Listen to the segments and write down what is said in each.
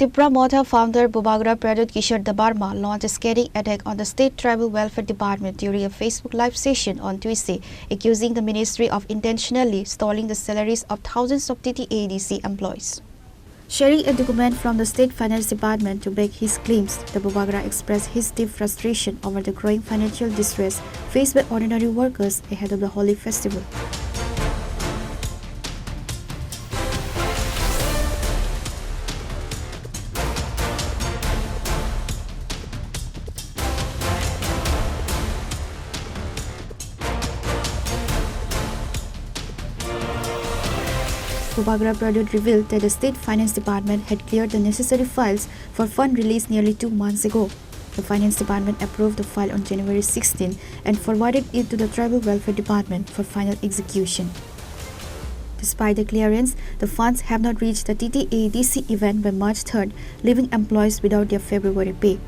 Tipra Motha founder Bubagra Pradut Kishore Dabarma launched a scathing attack on the State Tribal Welfare Department during a Facebook live session on Tuesday, accusing the ministry of intentionally stalling the salaries of thousands of TTADC employees. Sharing a document from the State Finance Department to back his claims, the Bubagra expressed his deep frustration over the growing financial distress faced by ordinary workers ahead of the Holi festival. Bubagra Pradut revealed that the State Finance Department had cleared the necessary files for fund release nearly 2 months ago. The Finance Department approved the file on January 16 and forwarded it to the Tribal Welfare Department for final execution. Despite the clearance, the funds have not reached the TTADC event by March 3rd, leaving employees without their February pay.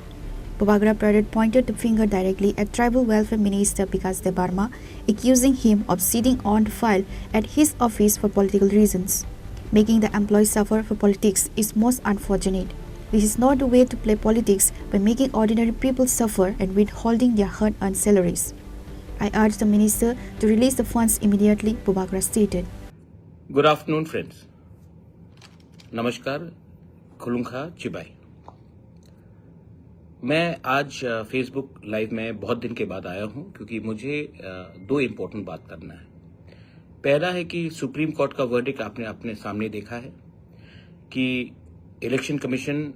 Bubagra Pradut pointed the finger directly at Tribal Welfare Minister Bikas Debarma, accusing him of sitting on the file at his office for political reasons. Making the employees suffer for politics is most unfortunate. This is not the way to play politics by making ordinary people suffer and withholding their hard-earned salaries. I urge the minister to release the funds immediately, Bubagra stated. Good afternoon, friends. Namaskar, खुलुंखा चिबाई। मैं आज Facebook live में बहुत दिन के बाद आया हूं क्योंकि मुझे दो इम्पोर्टेंट बात करना है। पहला है कि सुप्रीम कोर्ट का वर्डिक्ट आपने अपने सामने देखा है कि इलेक्शन कमीशन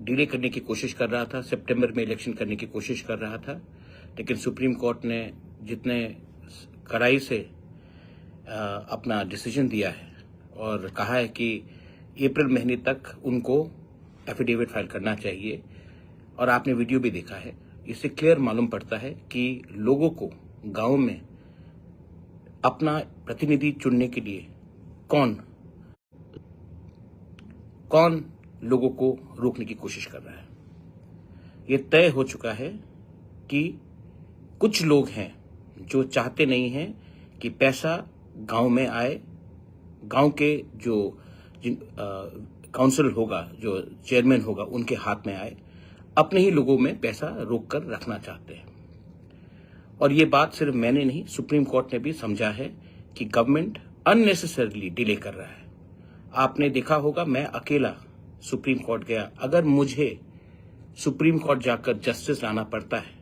डिले करने की कोशिश कर रहा था, सितंबर में इलेक्शन करने की कोशिश कर रहा था, लेकिन सुप्रीम कोर्ट ने जितने कड़ाई से अपना डिसीजन दिया है और कहा है कि अप्रैल महीने तक उनको एफिडेविट फाइल करना चाहिए। और आपने वीडियो भी देखा है, इससे क्लियर मालूम पड़ता है कि लोगों को गांव में अपना प्रतिनिधि चुनने के लिए कौन लोगों को रोकने की कोशिश कर रहा है। ये तय हो चुका है कि कुछ लोग हैं जो चाहते नहीं हैं कि पैसा गांव में आए, गांव के जो काउंसिल होगा, जो चेयरमैन होगा, उनके हाथ में आए, अपने ही लोगों में पैसा रोक कर रखना चाहते हैं। और ये बात सिर्फ मैंने नहीं, सुप्रीम कोर्ट ने भी समझा है कि गवर्नमेंट अननेसेसरली डिले कर रहा है। आपने देखा होगा, मैं अकेला सुप्रीम कोर्ट गया। अगर मुझे सुप्रीम कोर्ट जाकर जस्टिस लाना पड़ता है,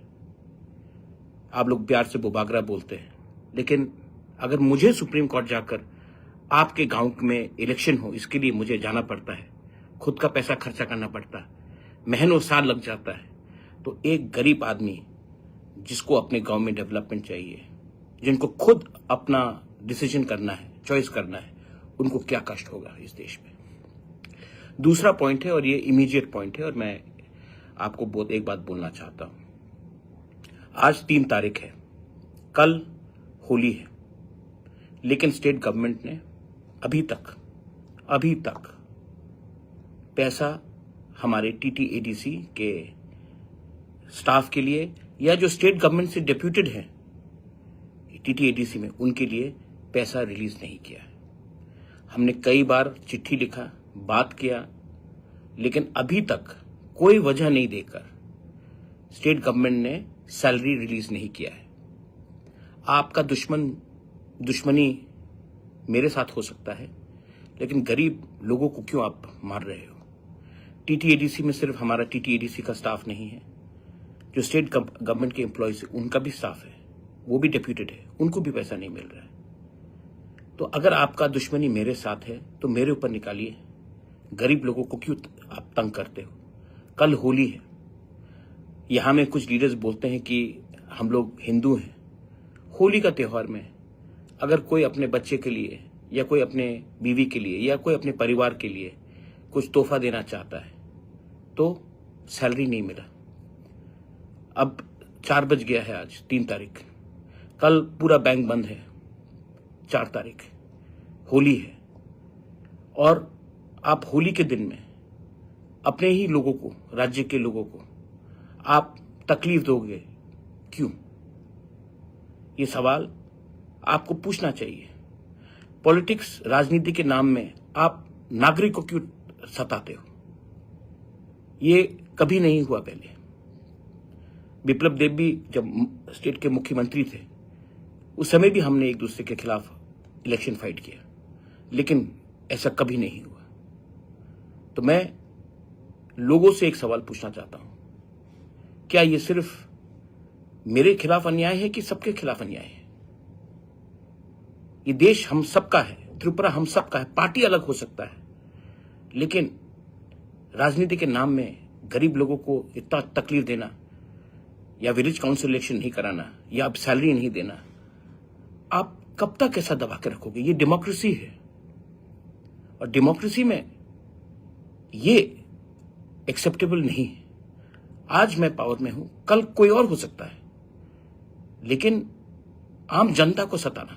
आप लोग प्यार से बुबागरा बोलते हैं, लेकिन अगर मुझे सुप्रीम कोर्ट जाकर आपके गांव में इलेक्शन हो, इसके लिए मुझे जाना पड़ता है, खुद का पैसा खर्चा करना पड़ता है, महीनों साल लग जाता है, तो एक गरीब आदमी जिसको अपने गांव में डेवलपमेंट चाहिए, जिनको खुद अपना डिसीजन करना है, चॉइस करना है, उनको क्या कष्ट होगा इस देश में। दूसरा पॉइंट है और ये इमीडिएट पॉइंट है और मैं आपको एक बात बोलना चाहता हूं। आज 3 तारीख है, कल होली है, लेकिन स्टेट गवर्नमेंट ने अभी तक पैसा हमारे TTADC के स्टाफ के लिए या जो स्टेट गवर्नमेंट से डेप्यूटेड हैं TTADC में, उनके लिए पैसा रिलीज नहीं किया है। हमने कई बार चिट्ठी लिखा, बात किया, लेकिन अभी तक कोई वजह नहीं देकर स्टेट गवर्नमेंट ने सैलरी रिलीज नहीं किया है। आपका दुश्मनी मेरे साथ हो सकता है, लेकिन गरीब लोगों को क्यों आप मार रहे हो। TTADC में सिर्फ हमारा TTADC का स्टाफ नहीं है, जो स्टेट गवर्नमेंट के एम्प्लॉयज है उनका भी स्टाफ है, वो भी डेप्यूटेड है, उनको भी पैसा नहीं मिल रहा है। तो अगर आपका दुश्मनी मेरे साथ है तो मेरे ऊपर निकालिए, गरीब लोगों को क्यों आप तंग करते हो। कल होली है, यहां में कुछ लीडर्स बोलते हैं कि हम लोग हिंदू हैं। होली का त्योहार में अगर कोई अपने बच्चे के लिए या कोई अपने बीवी के लिए या कोई अपने परिवार के लिए कुछ तोहफा देना चाहता है तो सैलरी नहीं मिला। अब 4 बज गया है, आज 3 तारीख, कल पूरा बैंक बंद है, 4 तारीख होली है, और आप होली के दिन में अपने ही लोगों को, राज्य के लोगों को आप तकलीफ दोगे क्यों? ये सवाल आपको पूछना चाहिए। पॉलिटिक्स, राजनीति के नाम में आप नागरिक को क्यों सताते हो? ये कभी नहीं हुआ पहले। बिप्लब देब भी जब स्टेट के मुख्यमंत्री थे उस समय भी हमने एक दूसरे के खिलाफ इलेक्शन फाइट किया, लेकिन ऐसा कभी नहीं हुआ। तो मैं लोगों से एक सवाल पूछना चाहता हूं, क्या ये सिर्फ मेरे खिलाफ अन्याय है कि सबके खिलाफ अन्याय है? ये देश हम सबका है, त्रिपुरा हम सबका है। पार्टी अलग हो सकता है, लेकिन राजनीति के नाम में गरीब लोगों को इतना तकलीफ देना, या विलेज काउंसिल इलेक्शन नहीं कराना, या अब सैलरी नहीं देना, आप कब तक ऐसा दबा के रखोगे? ये डेमोक्रेसी है, और डेमोक्रेसी में ये एक्सेप्टेबल नहीं है। आज मैं पावर में हूं, कल कोई और हो सकता है, लेकिन आम जनता को सताना,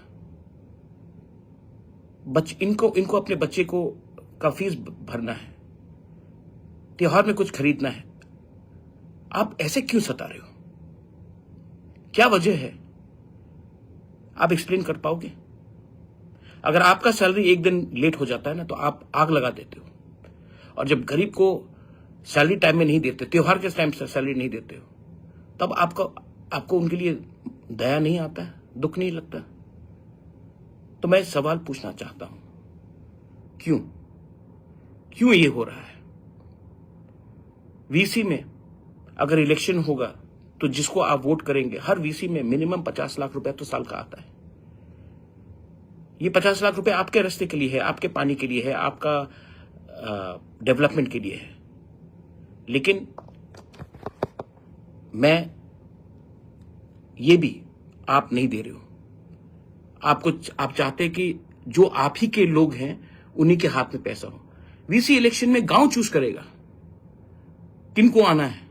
इनको अपने बच्चे को का फीस भरना है, त्योहार में कुछ खरीदना है, आप ऐसे क्यों सता रहे हो? क्या वजह है? आप एक्सप्लेन कर पाओगे? अगर आपका सैलरी एक दिन लेट हो जाता है ना, तो आप आग लगा देते हो, और जब गरीब को सैलरी टाइम में नहीं देते, त्योहार के टाइम से सैलरी नहीं देते हो, तब आपको उनके लिए दया नहीं आता है, दुख नहीं लगता? तो मैं सवाल पूछना चाहता हूं, क्यों ये हो रहा है? वीसी में अगर इलेक्शन होगा तो जिसको आप वोट करेंगे, हर वीसी में मिनिमम 50 लाख रुपए तो साल का आता है। ये 50 लाख रुपए आपके रास्ते के लिए है, आपके पानी के लिए है, आपका डेवलपमेंट के लिए है। लेकिन मैं ये भी आप नहीं दे रहे हो। आप चाहते कि जो आप ही के लोग हैं उन्हीं के हाथ में पैसा हो। वीसी इलेक्शन में गांव चूज करेगा किनको आना है,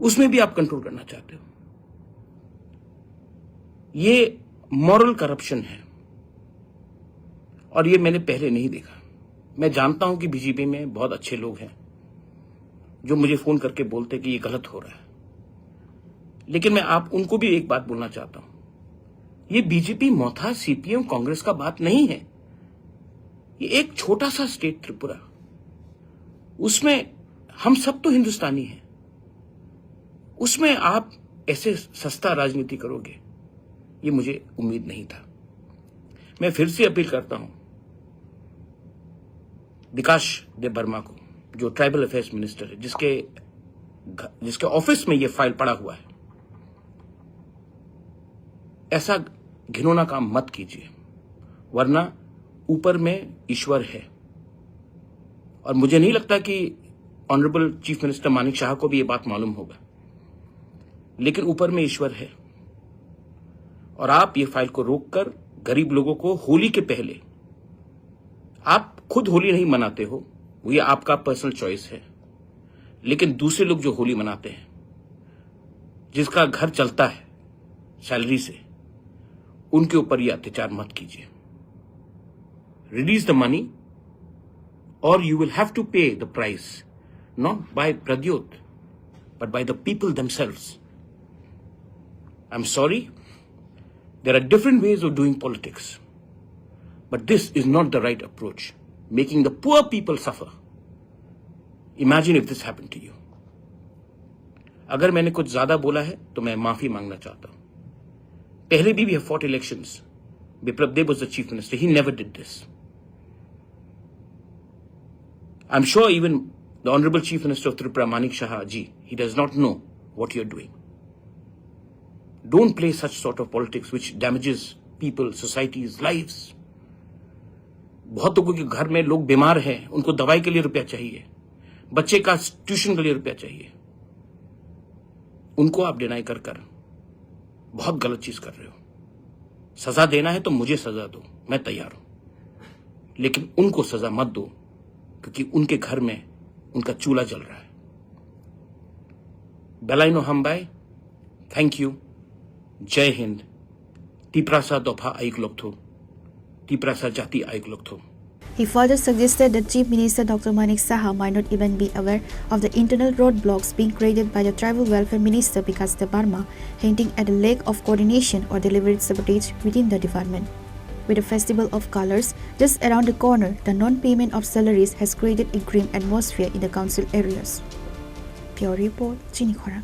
उसमें भी आप कंट्रोल करना चाहते हो। ये मॉरल करप्शन है, और ये मैंने पहले नहीं देखा। मैं जानता हूं कि बीजेपी में बहुत अच्छे लोग हैं जो मुझे फोन करके बोलते कि ये गलत हो रहा है, लेकिन मैं आप उनको भी एक बात बोलना चाहता हूं, ये बीजेपी मोथा सीपीएम कांग्रेस का बात नहीं है। ये एक छोटा सा स्टेट त्रिपुरा, उसमें हम सब तो हिंदुस्तानी हैं, उसमें आप ऐसे सस्ता राजनीति करोगे, ये मुझे उम्मीद नहीं था। मैं फिर से अपील करता हूं विकास देब वर्मा को, जो ट्राइबल अफेयर्स मिनिस्टर है, जिसके ऑफिस में ये फाइल पड़ा हुआ है, ऐसा घिनौना काम मत कीजिए, वरना ऊपर में ईश्वर है। और मुझे नहीं लगता कि honourable chief minister Manik Shah को भी ये बात मालूम होगा, लेकिन ऊपर में ईश्वर है। और आप ये फाइल को रोककर गरीब लोगों को होली के पहले, आप खुद होली नहीं मनाते हो, वो ये आपका पर्सनल चॉइस है, लेकिन दूसरे लोग जो होली मनाते हैं, जिसका घर चलता है सैलरी से, उनके ऊपर ये अत्याचार मत कीजिए। रिलीज द मनी और you will have to pay the price, not by Pradyot but by the people themselves. I'm sorry, there are different ways of doing politics, but this is not the right approach, making the poor people suffer. Imagine if this happened to you. अगर मैंने कुछ ज्यादा बोला है तो मैं माफी मांगना चाहता हूं। पहले भी we have fought elections. Biplab Deb was the chief minister. He never did this. I'm sure even the Honorable Chief Minister of Tripura, Manik Shah ji, he does not know what you're doing. Don't play such sort of politics which damages people, societies, lives. बहुत लोगों के घर में लोग बीमार हैं, उनको दवाई के लिए रुपया चाहिए, बच्चे का ट्यूशन के लिए रुपया चाहिए, उनको आप डिनाई कर बहुत गलत चीज कर रहे हो। सजा देना है तो मुझे सजा दो, मैं तैयार हूं, लेकिन उनको सजा मत दो, क्योंकि उनके घर में उनका चूल्हा जल रहा है। बेलाइनो हमबाई, थैंक यू, जय हिंद, तिप्रासा दोफा आयुक लोकथो, तिप्रासा जाति आयुक लोकथो। He further suggested that Chief Minister Dr. Manik Saha might not even be aware of the internal roadblocks being created by the Tribal Welfare Minister Vikas Deb Verma, hinting at a lack of coordination or deliberate sabotage within the department. With the Festival of Colors just around the corner, the non-payment of salaries has created a grim atmosphere in the council areas. Pure Report, Chini Khora.